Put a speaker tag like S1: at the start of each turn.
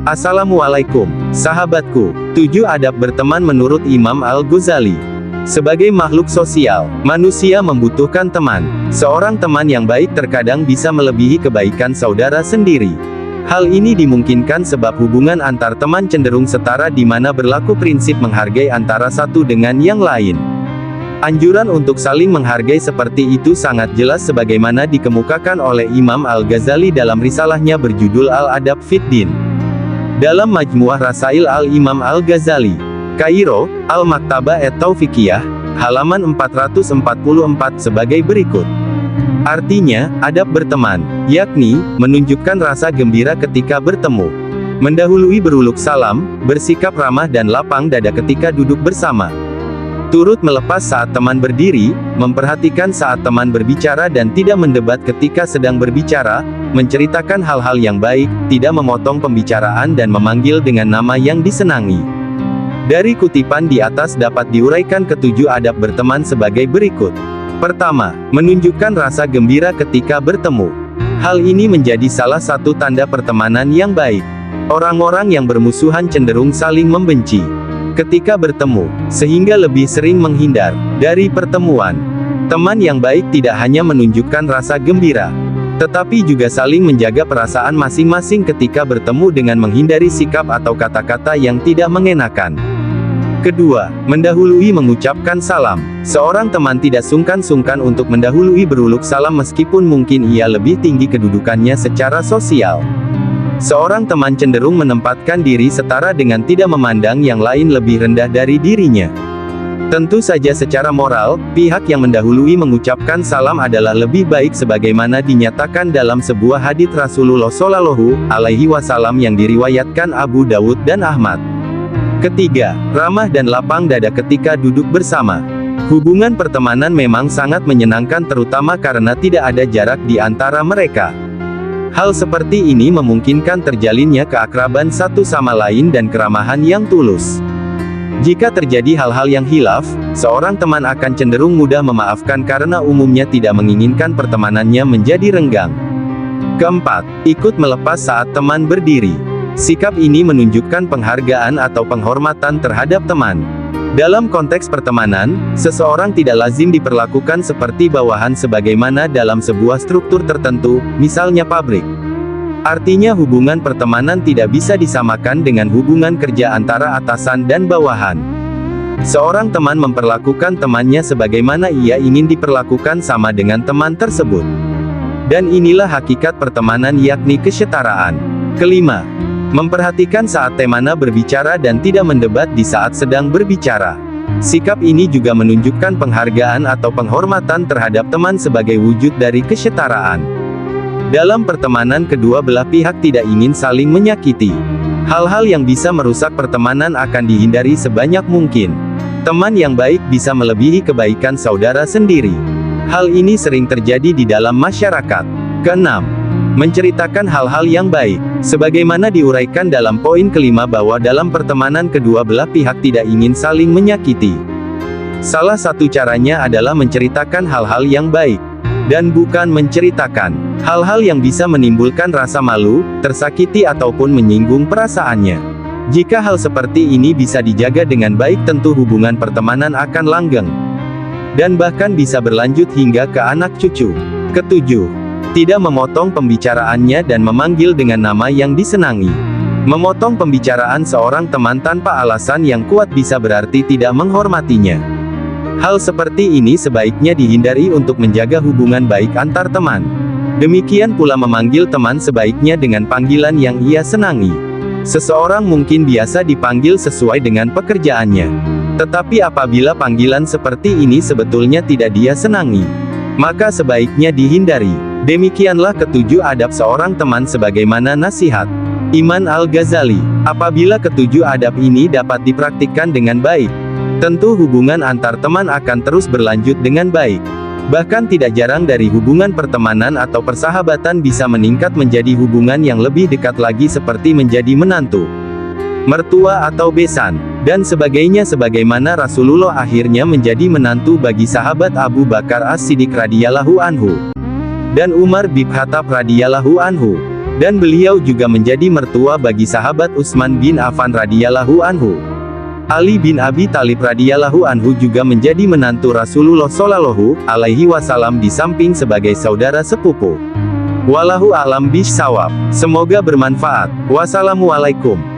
S1: Assalamualaikum, sahabatku. 7 adab berteman menurut Imam Al-Ghazali. Sebagai makhluk sosial, manusia membutuhkan teman. Seorang teman yang baik terkadang bisa melebihi kebaikan saudara sendiri. Hal ini dimungkinkan sebab hubungan antar teman cenderung setara di mana berlaku prinsip menghargai antara satu dengan yang lain. Anjuran untuk saling menghargai seperti itu sangat jelas sebagaimana dikemukakan oleh Imam Al-Ghazali dalam risalahnya berjudul Al-Adab Fid Din. Dalam Majmu'ah Rasail Al-Imam Al-Ghazali, Kairo, Al-Maktabah et-Taufiqiyah, halaman 444 sebagai berikut. Artinya, adab berteman, yakni, menunjukkan rasa gembira ketika bertemu, mendahului beruluk salam, bersikap ramah dan lapang dada ketika duduk bersama, turut melepas saat teman berdiri, memperhatikan saat teman berbicara dan tidak mendebat ketika sedang berbicara, menceritakan hal-hal yang baik, tidak memotong pembicaraan dan memanggil dengan nama yang disenangi. Dari kutipan di atas dapat diuraikan ketujuh adab berteman sebagai berikut. Pertama, menunjukkan rasa gembira ketika bertemu. Hal ini menjadi salah satu tanda pertemanan yang baik. Orang-orang yang bermusuhan cenderung saling membenci ketika bertemu, sehingga lebih sering menghindar dari pertemuan. Teman yang baik tidak hanya menunjukkan rasa gembira, tetapi juga saling menjaga perasaan masing-masing ketika bertemu dengan menghindari sikap atau kata-kata yang tidak mengenakan. Kedua, mendahului mengucapkan salam. Seorang teman tidak sungkan-sungkan untuk mendahului beruluk salam meskipun mungkin ia lebih tinggi kedudukannya secara sosial. Seorang teman cenderung menempatkan diri setara dengan tidak memandang yang lain lebih rendah dari dirinya. Tentu saja secara moral, pihak yang mendahului mengucapkan salam adalah lebih baik sebagaimana dinyatakan dalam sebuah hadits Rasulullah Shallallahu Alaihi Wasallam yang diriwayatkan Abu Dawud dan Ahmad. Ketiga, ramah dan lapang dada ketika duduk bersama. Hubungan pertemanan memang sangat menyenangkan terutama karena tidak ada jarak di antara mereka. Hal seperti ini memungkinkan terjalinnya keakraban satu sama lain dan keramahan yang tulus. Jika terjadi hal-hal yang khilaf, seorang teman akan cenderung mudah memaafkan karena umumnya tidak menginginkan pertemanannya menjadi renggang. Keempat, ikut melepas saat teman berdiri. Sikap ini menunjukkan penghargaan atau penghormatan terhadap teman. Dalam konteks pertemanan, seseorang tidak lazim diperlakukan seperti bawahan sebagaimana dalam sebuah struktur tertentu, misalnya pabrik. Artinya hubungan pertemanan tidak bisa disamakan dengan hubungan kerja antara atasan dan bawahan. Seorang teman memperlakukan temannya sebagaimana ia ingin diperlakukan sama dengan teman tersebut. Dan inilah hakikat pertemanan yakni kesetaraan. Kelima, memperhatikan saat temannya berbicara dan tidak mendebat di saat sedang berbicara. Sikap ini juga menunjukkan penghargaan atau penghormatan terhadap teman sebagai wujud dari kesetaraan. Dalam pertemanan kedua belah pihak tidak ingin saling menyakiti. Hal-hal yang bisa merusak pertemanan akan dihindari sebanyak mungkin. Teman yang baik bisa melebihi kebaikan saudara sendiri. Hal ini sering terjadi di dalam masyarakat. Keenam, menceritakan hal-hal yang baik. Sebagaimana diuraikan dalam poin kelima bahwa dalam pertemanan kedua belah pihak tidak ingin saling menyakiti. Salah satu caranya adalah menceritakan hal-hal yang baik. Dan bukan menceritakan hal-hal yang bisa menimbulkan rasa malu, tersakiti ataupun menyinggung perasaannya. Jika hal seperti ini bisa dijaga dengan baik tentu hubungan pertemanan akan langgeng. Dan bahkan bisa berlanjut hingga ke anak cucu. Ketujuh, tidak memotong pembicaraannya dan memanggil dengan nama yang disenangi. Memotong pembicaraan seorang teman tanpa alasan yang kuat bisa berarti tidak menghormatinya. Hal seperti ini sebaiknya dihindari untuk menjaga hubungan baik antar teman. Demikian pula memanggil teman sebaiknya dengan panggilan yang ia senangi. Seseorang mungkin biasa dipanggil sesuai dengan pekerjaannya. Tetapi apabila panggilan seperti ini sebetulnya tidak dia senangi, maka sebaiknya dihindari. Demikianlah ketujuh adab seorang teman sebagaimana nasihat Imam Al-Ghazali. Apabila ketujuh adab ini dapat dipraktikkan dengan baik, tentu hubungan antar teman akan terus berlanjut dengan baik. Bahkan tidak jarang dari hubungan pertemanan atau persahabatan bisa meningkat menjadi hubungan yang lebih dekat lagi seperti menjadi menantu, mertua atau besan, dan sebagainya sebagaimana Rasulullah akhirnya menjadi menantu bagi sahabat Abu Bakar As-Siddiq radhiyallahu anhu dan Umar bin Khattab radhiyallahu anhu. Dan beliau juga menjadi mertua bagi sahabat Utsman bin Affan radhiyallahu anhu. Ali bin Abi Thalib radhiyallahu anhu juga menjadi menantu Rasulullah shallallahu alaihi wasallam di samping sebagai saudara sepupu. Wallahu a'lam bishawab. Semoga bermanfaat. Wassalamualaikum.